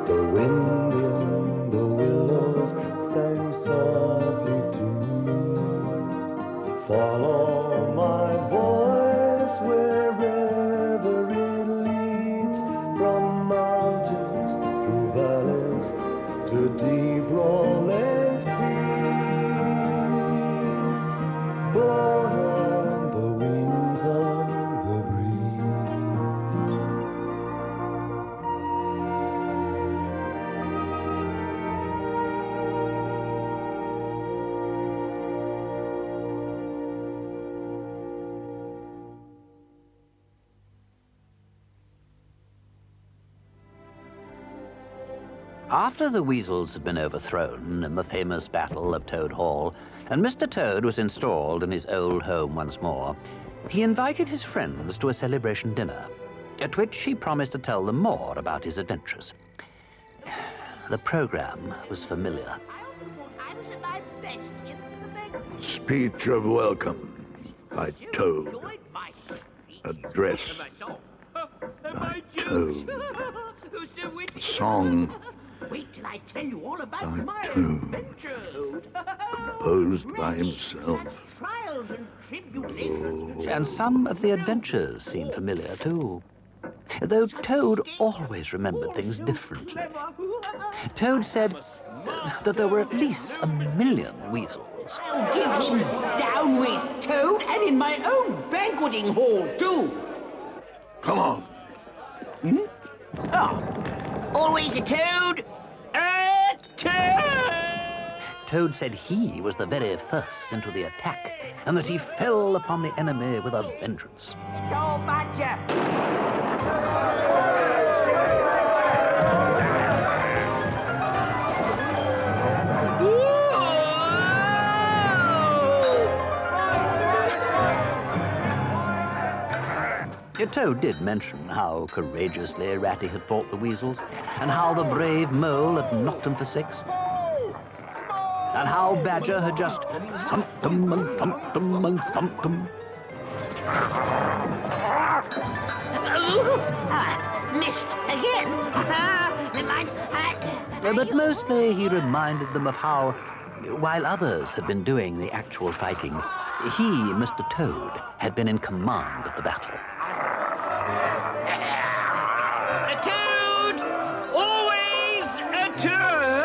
The wind in the willows sang softly to me. Follow my voice wherever it leads, from mountains through valleys to deep rolling seas, borne on the wings of the breeze. After the weasels had been overthrown in the famous Battle of Toad Hall, and Mr. Toad was installed in his old home once more, he invited his friends to a celebration dinner, at which he promised to tell them more about his adventures. The program was familiar. I often thought I was at my best in the big Speech of welcome by Toad. enjoyed my speech. Address by Toad. Who's so witty? Song Wait till I tell you all about by my Toad. adventures. Composed by himself. Such trials and tribulations. And some of the adventures seemed familiar, too. Though Toad always remembered things differently. Toad said that there were at least 1 million weasels. I'll give him down with Toad, and in my own banqueting hall, too. Come on. Always a Toad. A Toad! Toad said he was the very first into the attack, and that he fell upon the enemy with a vengeance. It's all Badger. Toad did mention how courageously Ratty had fought the weasels, and how the brave Mole had knocked him for 6, and how Badger had just thumped them and thumped them and thumped them. Missed again. But mostly he reminded them of how, while others had been doing the actual fighting, he, Mr. Toad, had been in command of the battle. A Toad! Always a Toad!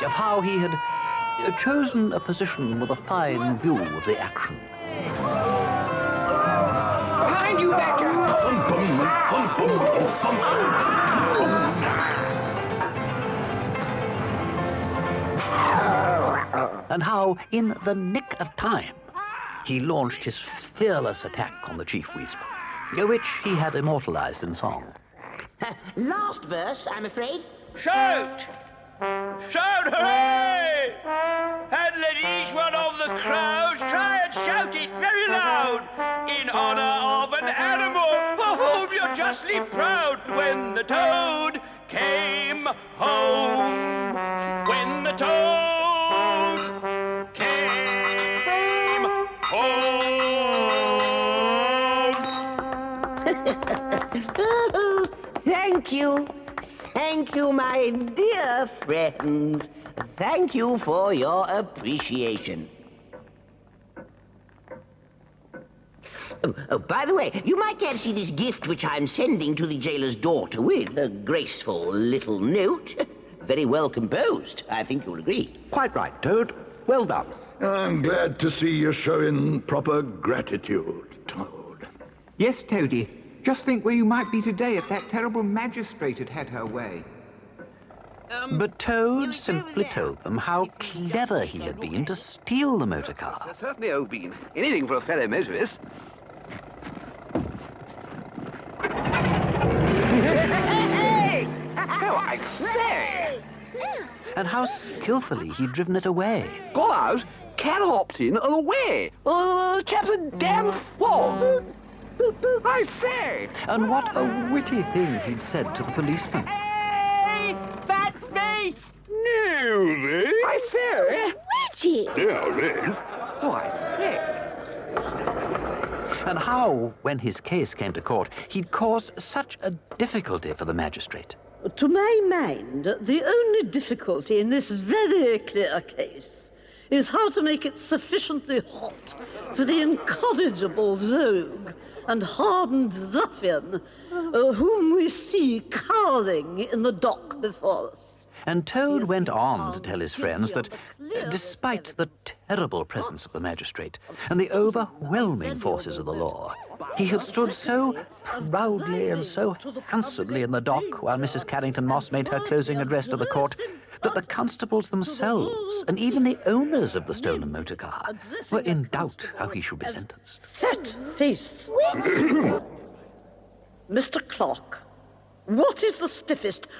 Of how he had chosen a position with a fine view of the action. Behind you, Badger! Thump-em and thump-em and thump-em. And how, in the nick of time, he launched his fearless attack on the Chief Weasel, which he had immortalized in song. Last verse, I'm afraid. Shout! Shout hooray! And let each one of the crowd try and shout it very loud in honor of an animal of whom you're justly proud. When the Toad came home, when the Toad came home. Thank you. Thank you, my dear friends. Thank you for your appreciation. Oh, by the way, you might care to see this gift which I'm sending to the jailer's daughter with a graceful little note. Very well composed, I think you'll agree. Quite right, Toad. Well done. I'm glad to see you showing proper gratitude, Toad. Yes, Toady. Just think where you might be today if that terrible magistrate had had her way. But Toad simply told them how clever he had been to steal the motor car. There certainly has been. Anything for a fellow motorist. Oh, I say! And how skillfully he'd driven it away. Got out, cat hopped in and away. Chap's a damn flog. I say! And what a witty thing he'd said to the policeman. Hey, fat face! Newsy? I say! Reggie! Newsy? Oh, I say! And how, when his case came to court, he'd caused such a difficulty for the magistrate. To my mind, the only difficulty in this very clear case is how to make it sufficiently hot for the incorrigible rogue and hardened ruffian whom we see cowering in the dock before us. And Toad went on to tell his friends that, despite the terrible presence of the magistrate and the overwhelming forces of the law, he had stood so proudly and so handsomely in the dock while Mrs. Carrington Moss made her closing address to the court that the constables themselves, and even the owners of the stolen motor car, were in doubt how he should be sentenced. Fat face! Mr. Clark, what is the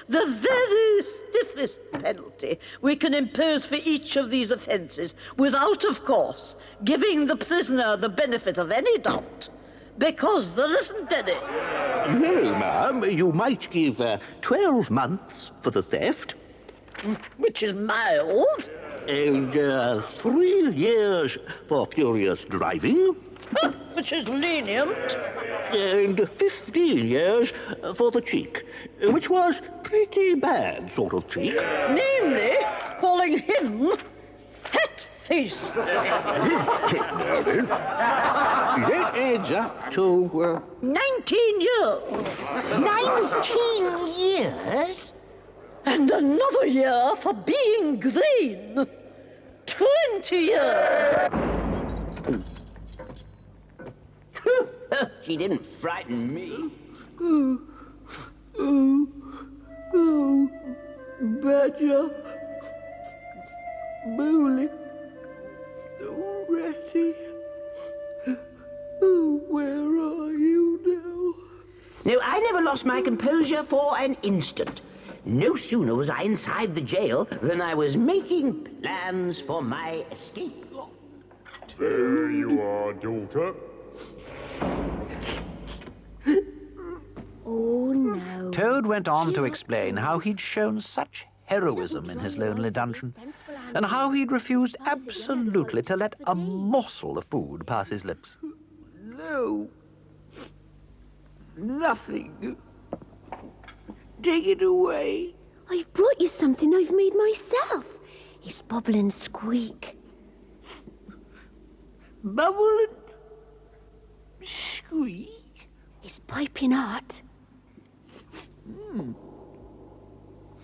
very stiffest penalty we can impose for each of these offences without, of course, giving the prisoner the benefit of any doubt? Because there isn't any. Well, ma'am, you might give 12 months for the theft. Which is mild. And 3 years for furious driving. Which is lenient. And 15 years for the cheek, which was pretty bad sort of cheek. Namely, calling him Fat Face. Now then, that adds up to... 19 years. 19 years? And another year for being green. 20 years. She didn't frighten me. Badger, Bully, Ratty, where are you now? No, I never lost my composure for an instant. No sooner was I inside the jail than I was making plans for my escape. There you are, daughter. Oh, no. Toad went on to explain how he'd shown such heroism in his lonely dungeon, and how he'd refused absolutely to let a morsel of food pass his lips. No. Nothing. Take it away. I've brought you something I've made myself. It's Bubble and Squeak. Bubble and Squeak? It's piping hot.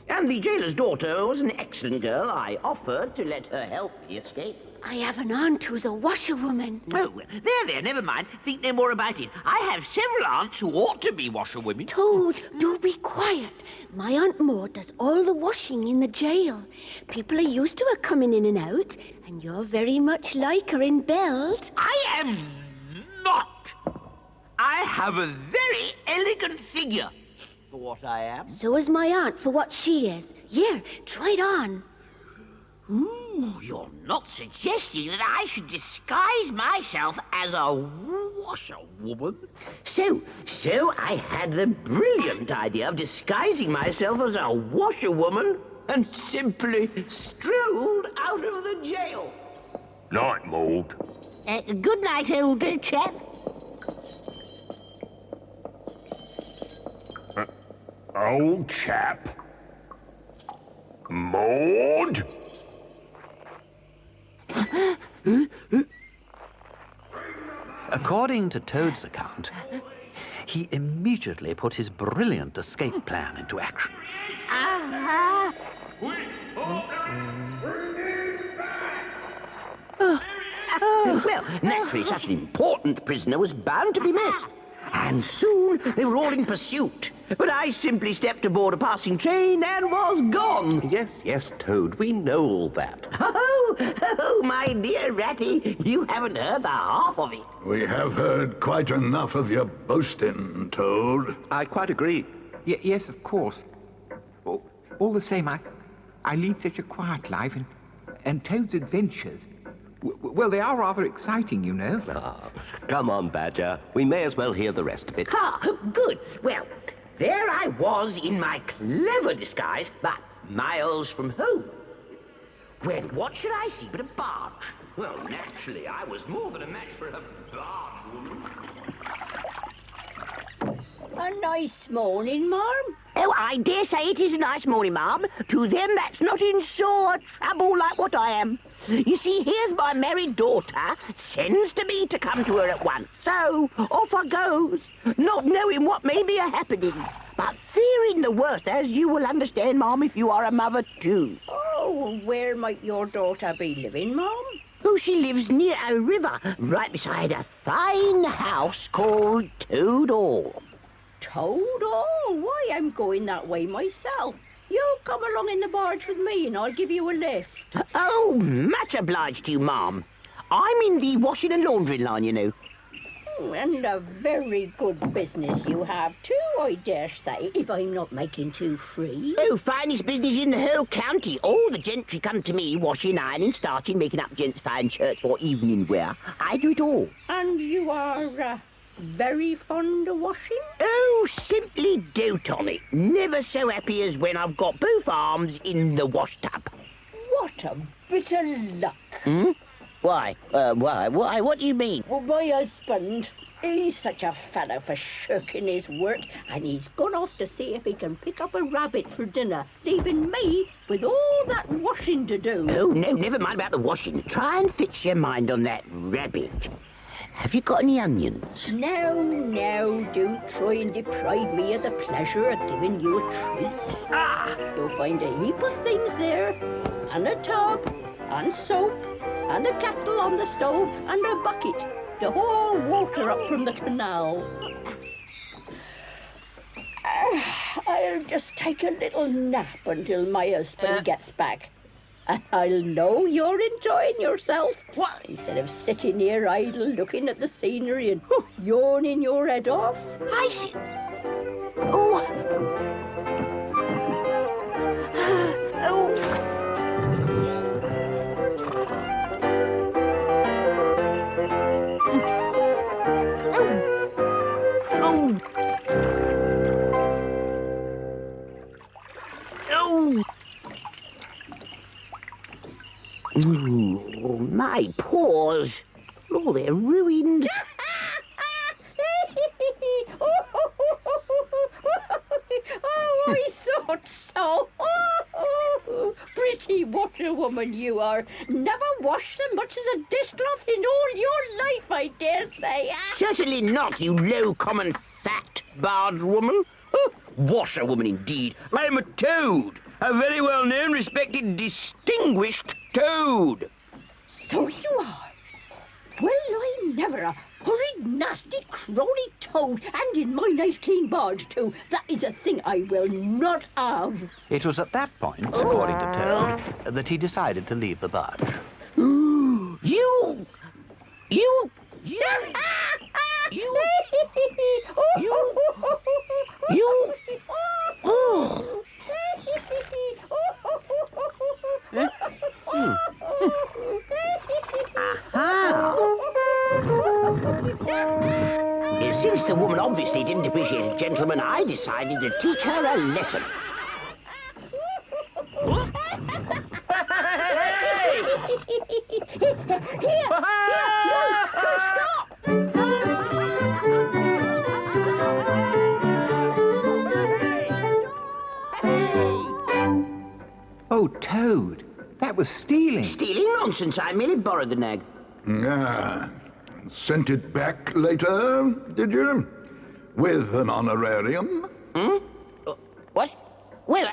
And the jailer's daughter was an excellent girl. I offered to let her help me escape. I have an aunt who's a washerwoman. Oh, there, never mind. Think no more about it. I have several aunts who ought to be washerwomen. Toad, do be quiet. My Aunt Maud does all the washing in the jail. People are used to her coming in and out, and you're very much like her in build. I am not. I have a very elegant figure for what I am. So is my aunt for what she is. Here, try it on. Ooh, you're not suggesting that I should disguise myself as a washerwoman? So I had the brilliant idea of disguising myself as a washerwoman and simply strolled out of the jail. Night, Maud. Good night, old chap. Old chap. Maud? According to Toad's account, he immediately put his brilliant escape plan into action. Well, naturally, such an important prisoner was bound to be missed. And soon they were all in pursuit. But I simply stepped aboard a passing train and was gone. Yes, Toad, we know all that. Oh, my dear Ratty, you haven't heard the half of it. We have heard quite enough of your boasting, Toad. I quite agree. Yes, of course. All the same, I lead such a quiet life, and Toad's adventures, well, they are rather exciting, you know. Come on, Badger. We may as well hear the rest of it. Good. Well, there I was in my clever disguise, but miles from home. When what should I see but a barge? Well, naturally, I was more than a match for a barge woman. A nice morning, Marm. Oh, I dare say it is a nice morning, ma'am. To them that's not in sore trouble like what I am. You see, here's my married daughter, sends to me to come to her at once. So, off I goes, not knowing what may be a-happening, but fearing the worst, as you will understand, ma'am, if you are a mother too. Oh, where might your daughter be living, Mum? Oh, she lives near a river, right beside a fine house called Toad Hall. Toad Hall? Why, I'm going that way myself. You come along in the barge with me and I'll give you a lift. Oh, much obliged to you, ma'am. I'm in the washing and laundry line, you know. And a very good business you have too, I dare say, if I'm not making too free. Oh, finest business in the whole county. All the gentry come to me, washing, ironing, starching, making up gents' fine shirts for evening wear. I do it all. And you are very fond of washing? Oh, simply dote on it. Never so happy as when I've got both arms in the wash tub. What a bit of luck. Hmm? Why? Why? What do you mean? Well, my husband, he's such a fellow for shirking his work, and he's gone off to see if he can pick up a rabbit for dinner, leaving me with all that washing to do. Oh, no, never mind about the washing. Try and fix your mind on that rabbit. Have you got any onions? No, don't try and deprive me of the pleasure of giving you a treat. You'll find a heap of things there, and a tub, and soap, and a kettle on the stove, and a bucket to haul water up from the canal. I'll just take a little nap until my husband gets back. And I'll know you're enjoying yourself. What? Instead of sitting here idle looking at the scenery and yawning your head off. I see. Oh. Oh. Ooh, my paws. Oh, they're ruined. Oh, I thought so. Pretty washerwoman you are. Never washed so much as a dishcloth in all your life, I dare say. Certainly not, you low, common, fat barge woman. Oh, washerwoman indeed. I'm a toad. A very well-known, respected, distinguished toad. So you are. Well, I never. A horrid, nasty, crony toad, and in my nice clean barge, too. That is a thing I will not have. It was at that point, according to Toad, that he decided to leave the barge. You... Oh. Since the woman obviously didn't appreciate a gentleman, I decided to teach her a lesson. Here, no, stop! Oh, Toad, that was stealing. Stealing nonsense. I merely borrowed the nag. Ah, sent it back later, did you? With an honorarium? What? Well,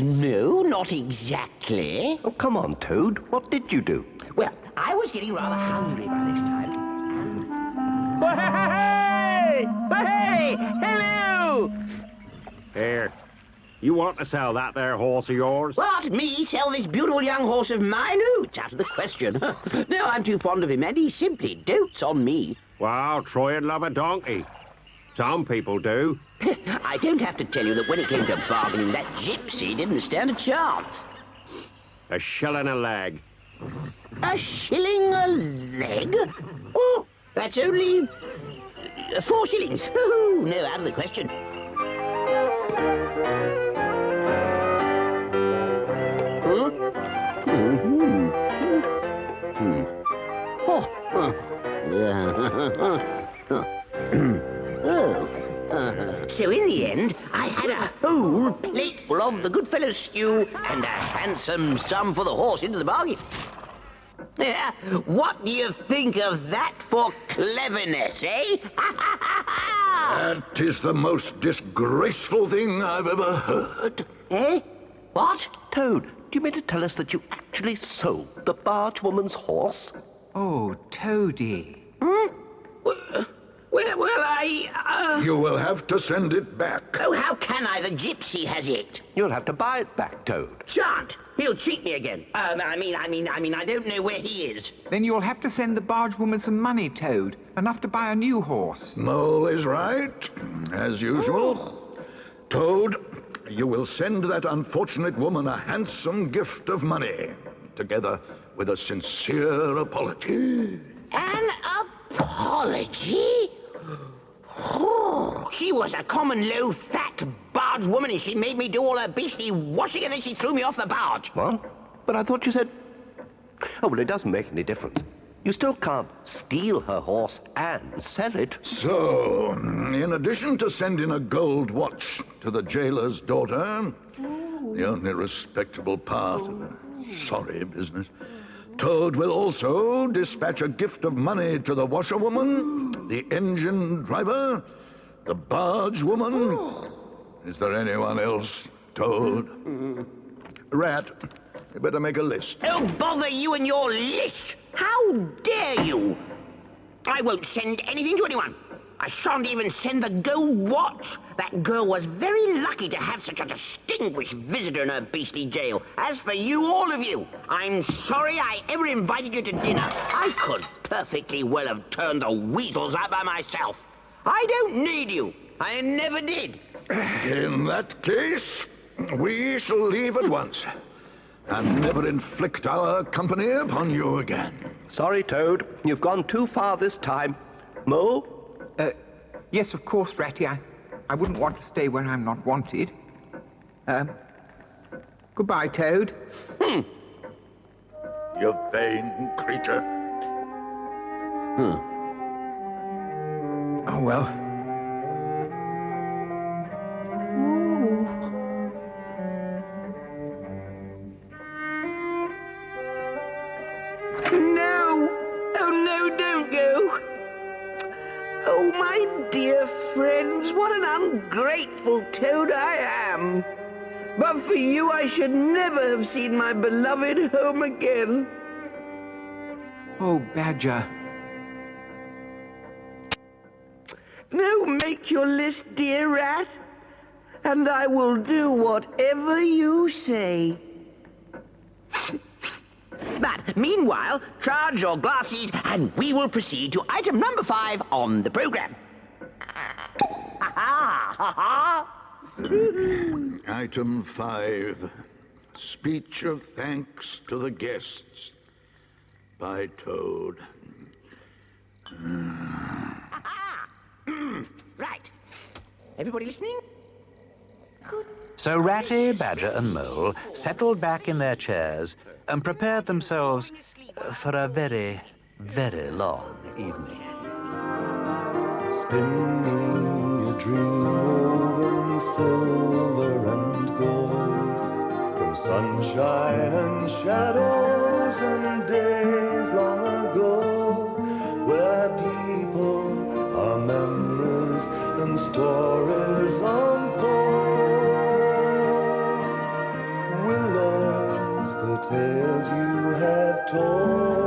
no, not exactly. Oh, come on, Toad. What did you do? Well, I was getting rather hungry by this time. Hey! Hello! Here. You want to sell that there horse of yours? What, me sell this beautiful young horse of mine? Oh, it's out of the question. No, I'm too fond of him, and he simply dotes on me. Well, try and love a donkey. Some people do. I don't have to tell you that when it came to bargaining, that gypsy didn't stand a chance. A shilling a leg. A shilling a leg? Oh, that's only 4 shillings. Oh, no, out of the question. So in the end, I had a whole plateful of the Goodfellows stew and a handsome sum for the horse into the bargain. Yeah, what do you think of that for cleverness, eh? That is the most disgraceful thing I've ever heard. Eh? What? Toad, do you mean to tell us that you actually sold the barge woman's horse? Oh, Toady. Well, I... You will have to send it back. Oh, how can I? The gypsy has it. You'll have to buy it back, Toad. Shan't. He'll cheat me again. I don't know where he is. Then you'll have to send the barge woman some money, Toad. Enough to buy a new horse. Mole is right, as usual. Toad, you will send that unfortunate woman a handsome gift of money, together with a sincere apology. An apology? She was a common low-fat barge woman, and she made me do all her beastly washing, and then she threw me off the barge. What? But I thought you said... Oh, well, it doesn't make any difference. You still can't steal her horse and sell it. So, in addition to sending a gold watch to the jailer's daughter, the only respectable part of a sorry business, Toad will also dispatch a gift of money to the washerwoman, the engine driver, the barge woman. Is there anyone else, Toad? Rat, you better make a list. Oh, bother you and your list! How dare you! I won't send anything to anyone. I shan't even send the gold watch. That girl was very lucky to have such a distinguished visitor in her beastly jail. As for you, all of you, I'm sorry I ever invited you to dinner. I could perfectly well have turned the weasels out by myself. I don't need you. I never did. In that case, we shall leave at once and never inflict our company upon you again. Sorry, Toad. You've gone too far this time. Mole? Yes, of course, Ratty. I wouldn't want to stay where I'm not wanted. Goodbye, Toad. You vain creature. Oh, well. No! Oh, no, don't go! Oh, my dear friends, what an ungrateful toad I am! But for you, I should never have seen my beloved home again. Oh, Badger. Now make your list, dear rat, and I will do whatever you say. But meanwhile, charge your glasses and we will proceed to item number 5 on the program. Item 5. Speech of thanks to the guests by Toad. Right. Everybody listening? So Ratty, Badger and Mole settled back in their chairs and prepared themselves for a very, very long evening. Spin me a dream woven silver and gold, from sunshine and shadows and days long ago, where people are memories and stories unfold. Willows, the tales you have told.